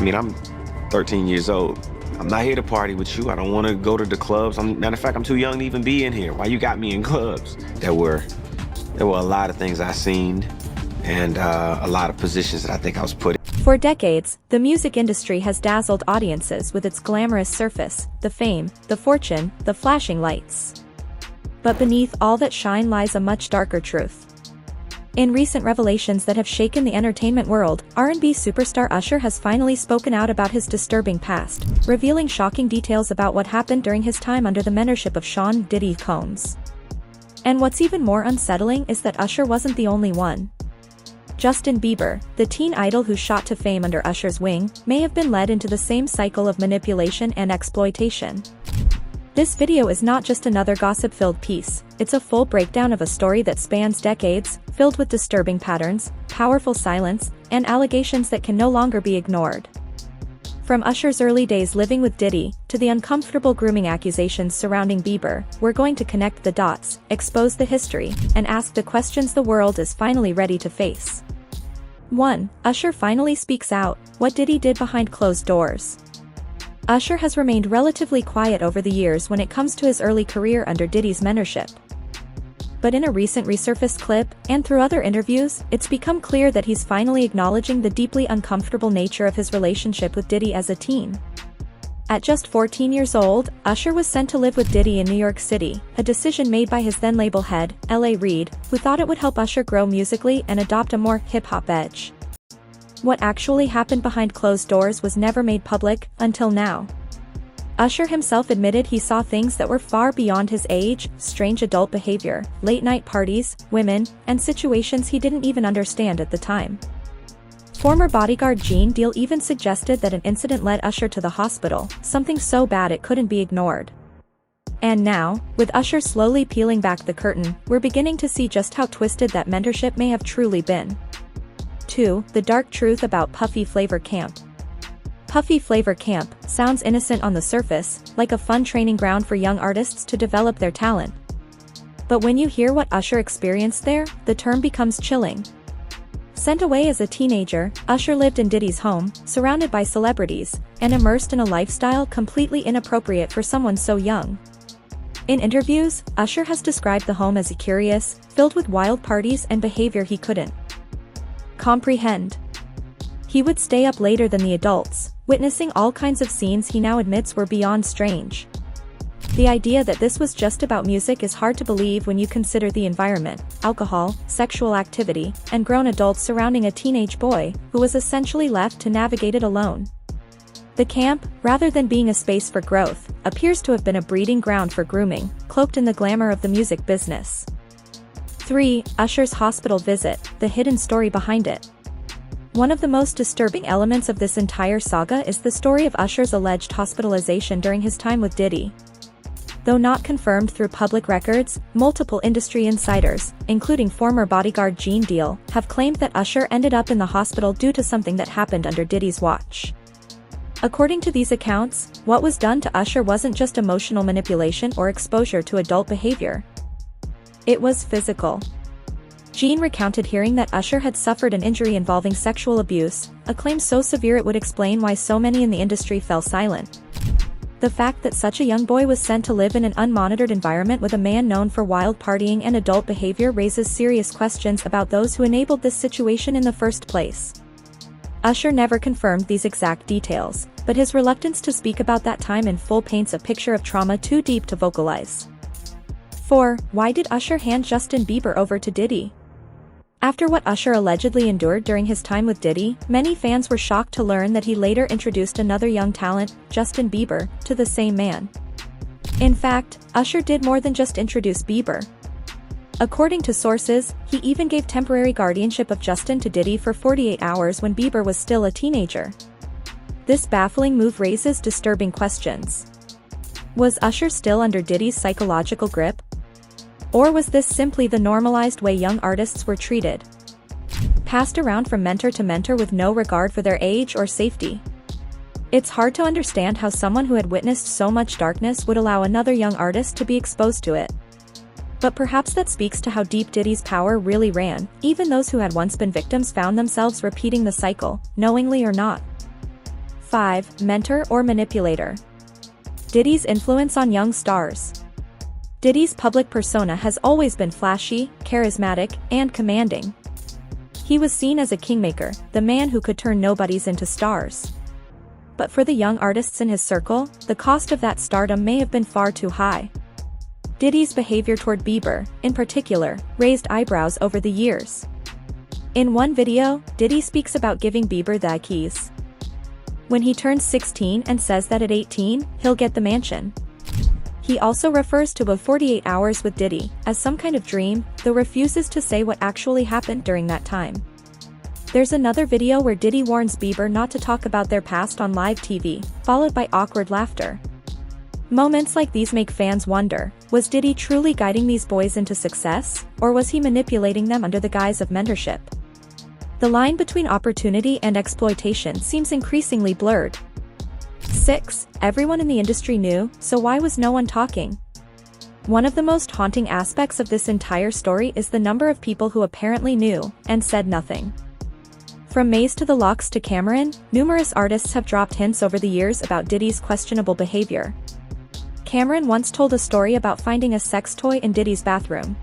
mean, I'm 13 years old. I'm not here to party with you. I don't want to go to the clubs. Matter of fact, I'm too young to even be in here. Why you got me in clubs? There were a lot of things I seen and a lot of positions that I think I was put in. For decades, the music industry has dazzled audiences with its glamorous surface, the fame, the fortune, the flashing lights. But beneath all that shine lies a much darker truth. In recent revelations that have shaken the entertainment world, R&B superstar Usher has finally spoken out about his disturbing past, revealing shocking details about what happened during his time under the mentorship of Sean Diddy Combs. And what's even more unsettling is that Usher wasn't the only one. Justin Bieber, the teen idol who shot to fame under Usher's wing, may have been led into the same cycle of manipulation and exploitation. This video is not just another gossip-filled piece, it's a full breakdown of a story that spans decades, filled with disturbing patterns, powerful silence, and allegations that can no longer be ignored. From Usher's early days living with Diddy, to the uncomfortable grooming accusations surrounding Bieber, we're going to connect the dots, expose the history, and ask the questions the world is finally ready to face. 1. Usher finally speaks out. What Diddy did behind closed doors. Usher has remained relatively quiet over the years when it comes to his early career under Diddy's mentorship. But in a recent resurfaced clip, and through other interviews, it's become clear that he's finally acknowledging the deeply uncomfortable nature of his relationship with Diddy as a teen. At just 14 years old, Usher was sent to live with Diddy in New York City, a decision made by his then label head, L.A. Reid, who thought it would help Usher grow musically and adopt a more hip-hop edge. What actually happened behind closed doors was never made public, until now. Usher himself admitted he saw things that were far beyond his age, strange adult behavior, late-night parties, women, and situations he didn't even understand at the time. Former bodyguard Gene Deal even suggested that an incident led Usher to the hospital, something so bad it couldn't be ignored. And now, with Usher slowly peeling back the curtain, we're beginning to see just how twisted that mentorship may have truly been. 2. The dark truth about Puffy Flavor Camp. Puffy Flavor Camp sounds innocent on the surface, like a fun training ground for young artists to develop their talent. But when you hear what Usher experienced there, the term becomes chilling. Sent away as a teenager, Usher lived in Diddy's home, surrounded by celebrities, and immersed in a lifestyle completely inappropriate for someone so young. In interviews, Usher has described the home as curious, filled with wild parties and behavior he couldn't comprehend. He would stay up later than the adults, witnessing all kinds of scenes he now admits were beyond strange. The idea that this was just about music is hard to believe when you consider the environment, alcohol, sexual activity, and grown adults surrounding a teenage boy, who was essentially left to navigate it alone. The camp, rather than being a space for growth, appears to have been a breeding ground for grooming, cloaked in the glamour of the music business. 3. Usher's hospital visit, the hidden story behind it. One of the most disturbing elements of this entire saga is the story of Usher's alleged hospitalization during his time with Diddy. Though not confirmed through public records, multiple industry insiders, including former bodyguard Gene Deal, have claimed that Usher ended up in the hospital due to something that happened under Diddy's watch. According to these accounts, what was done to Usher wasn't just emotional manipulation or exposure to adult behavior. It was physical. Gene recounted hearing that Usher had suffered an injury involving sexual abuse, a claim so severe it would explain why so many in the industry fell silent. The fact that such a young boy was sent to live in an unmonitored environment with a man known for wild partying and adult behavior raises serious questions about those who enabled this situation in the first place. Usher never confirmed these exact details, but his reluctance to speak about that time in full paints a picture of trauma too deep to vocalize. 4. Why did Usher hand Justin Bieber over to Diddy? After what Usher allegedly endured during his time with Diddy, many fans were shocked to learn that he later introduced another young talent, Justin Bieber, to the same man. In fact, Usher did more than just introduce Bieber. According to sources, he even gave temporary guardianship of Justin to Diddy for 48 hours when Bieber was still a teenager. This baffling move raises disturbing questions. Was Usher still under Diddy's psychological grip? Or was this simply the normalized way young artists were treated? Passed around from mentor to mentor with no regard for their age or safety. It's hard to understand how someone who had witnessed so much darkness would allow another young artist to be exposed to it. But perhaps that speaks to how deep Diddy's power really ran. Even those who had once been victims found themselves repeating the cycle, knowingly or not. 5. Mentor or manipulator. Diddy's influence on young stars. Diddy's public persona has always been flashy, charismatic, and commanding. He was seen as a kingmaker, the man who could turn nobodies into stars. But for the young artists in his circle, the cost of that stardom may have been far too high. Diddy's behavior toward Bieber, in particular, raised eyebrows over the years. In one video, Diddy speaks about giving Bieber the keys when he turns 16 and says that at 18, he'll get the mansion. He also refers to a 48 hours with Diddy as some kind of dream, though refuses to say what actually happened during that time. There's another video where Diddy warns Bieber not to talk about their past on live TV, followed by awkward laughter. Moments like these make fans wonder, was Diddy truly guiding these boys into success, or was he manipulating them under the guise of mentorship? The line between opportunity and exploitation seems increasingly blurred. 6. Everyone in the industry knew, so why was no one talking? One of the most haunting aspects of this entire story is the number of people who apparently knew, and said nothing. From Maze to the Lox to Cameron, numerous artists have dropped hints over the years about Diddy's questionable behavior. Cameron once told a story about finding a sex toy in Diddy's bathroom.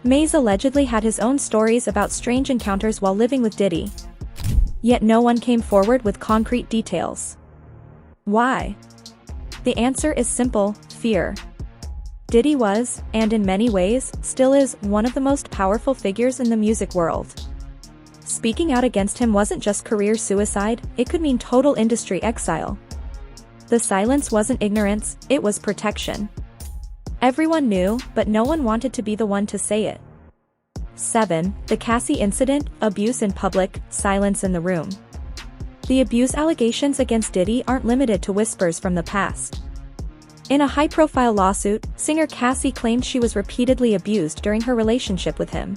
Maze allegedly had his own stories about strange encounters while living with Diddy. Yet no one came forward with concrete details. Why? The answer is simple: fear. Diddy was, and in many ways, still is, one of the most powerful figures in the music world. Speaking out against him wasn't just career suicide, it could mean total industry exile. The silence wasn't ignorance, it was protection. Everyone knew, but no one wanted to be the one to say it. 7. The Cassie incident, abuse in public, silence in the room. The abuse allegations against Diddy aren't limited to whispers from the past. In a high-profile lawsuit, singer Cassie claimed she was repeatedly abused during her relationship with him.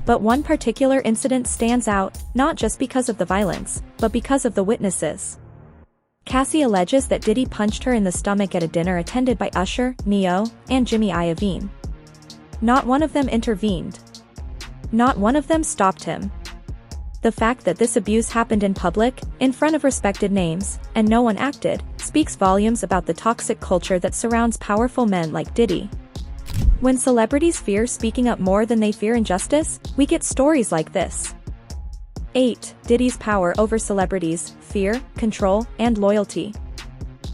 But one particular incident stands out, not just because of the violence, but because of the witnesses. Cassie alleges that Diddy punched her in the stomach at a dinner attended by Usher, Neo, and Jimmy Iovine. Not one of them intervened. Not one of them stopped him. The fact that this abuse happened in public, in front of respected names, and no one acted, speaks volumes about the toxic culture that surrounds powerful men like Diddy. When celebrities fear speaking up more than they fear injustice, we get stories like this. 8. Diddy's power over celebrities, fear, control, and loyalty.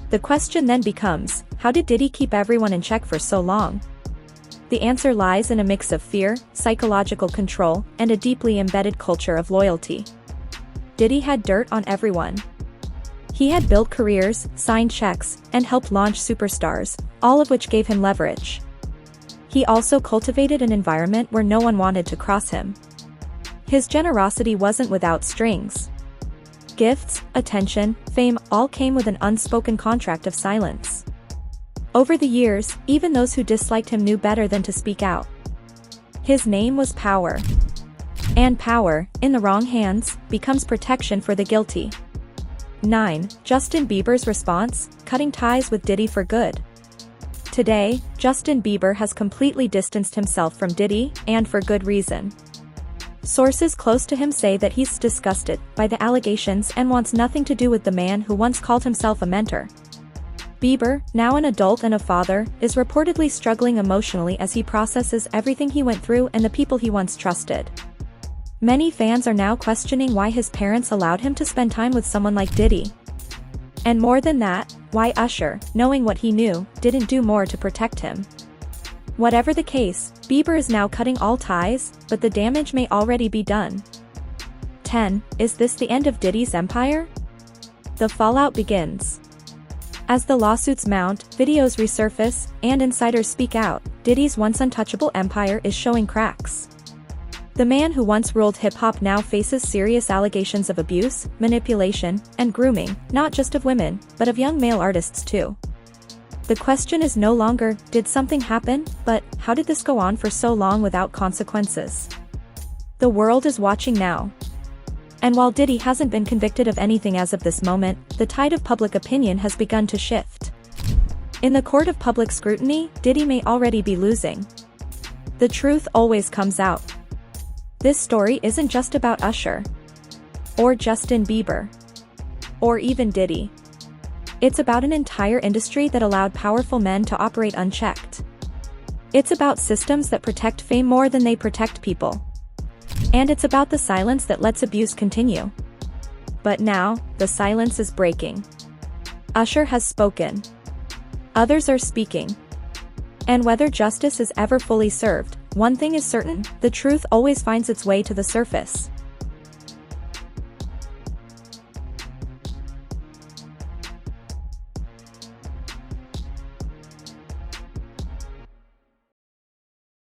The question then becomes, how did Diddy keep everyone in check for so long? The answer lies in a mix of fear, psychological control, and a deeply embedded culture of loyalty. Diddy had dirt on everyone. He had built careers, signed checks, and helped launch superstars, all of which gave him leverage. He also cultivated an environment where no one wanted to cross him. His generosity wasn't without strings. Gifts, attention, fame, all came with an unspoken contract of silence. Over the years, even those who disliked him knew better than to speak out. His name was power. And power, in the wrong hands, becomes protection for the guilty. 9. Justin Bieber's response, cutting ties with Diddy for good. Today, Justin Bieber has completely distanced himself from Diddy, and for good reason. Sources close to him say that he's disgusted by the allegations and wants nothing to do with the man who once called himself a mentor. Bieber, now an adult and a father, is reportedly struggling emotionally as he processes everything he went through and the people he once trusted. Many fans are now questioning why his parents allowed him to spend time with someone like Diddy. And more than that, why Usher, knowing what he knew, didn't do more to protect him. Whatever the case, Bieber is now cutting all ties, but the damage may already be done. 10. Is this the end of Diddy's empire? The fallout begins. As the lawsuits mount, videos resurface, and insiders speak out, Diddy's once untouchable empire is showing cracks. The man who once ruled hip-hop now faces serious allegations of abuse, manipulation, and grooming, not just of women, but of young male artists too. The question is no longer, did something happen, but, how did this go on for so long without consequences? The world is watching now. And while Diddy hasn't been convicted of anything as of this moment, the tide of public opinion has begun to shift. In the court of public scrutiny, Diddy may already be losing. The truth always comes out. This story isn't just about Usher or Justin Bieber. or even Diddy. It's about an entire industry that allowed powerful men to operate unchecked. It's about systems that protect fame more than they protect people. And it's about the silence that lets abuse continue. But now, the silence is breaking. Usher has spoken. Others are speaking. And whether justice is ever fully served, one thing is certain: the truth always finds its way to the surface.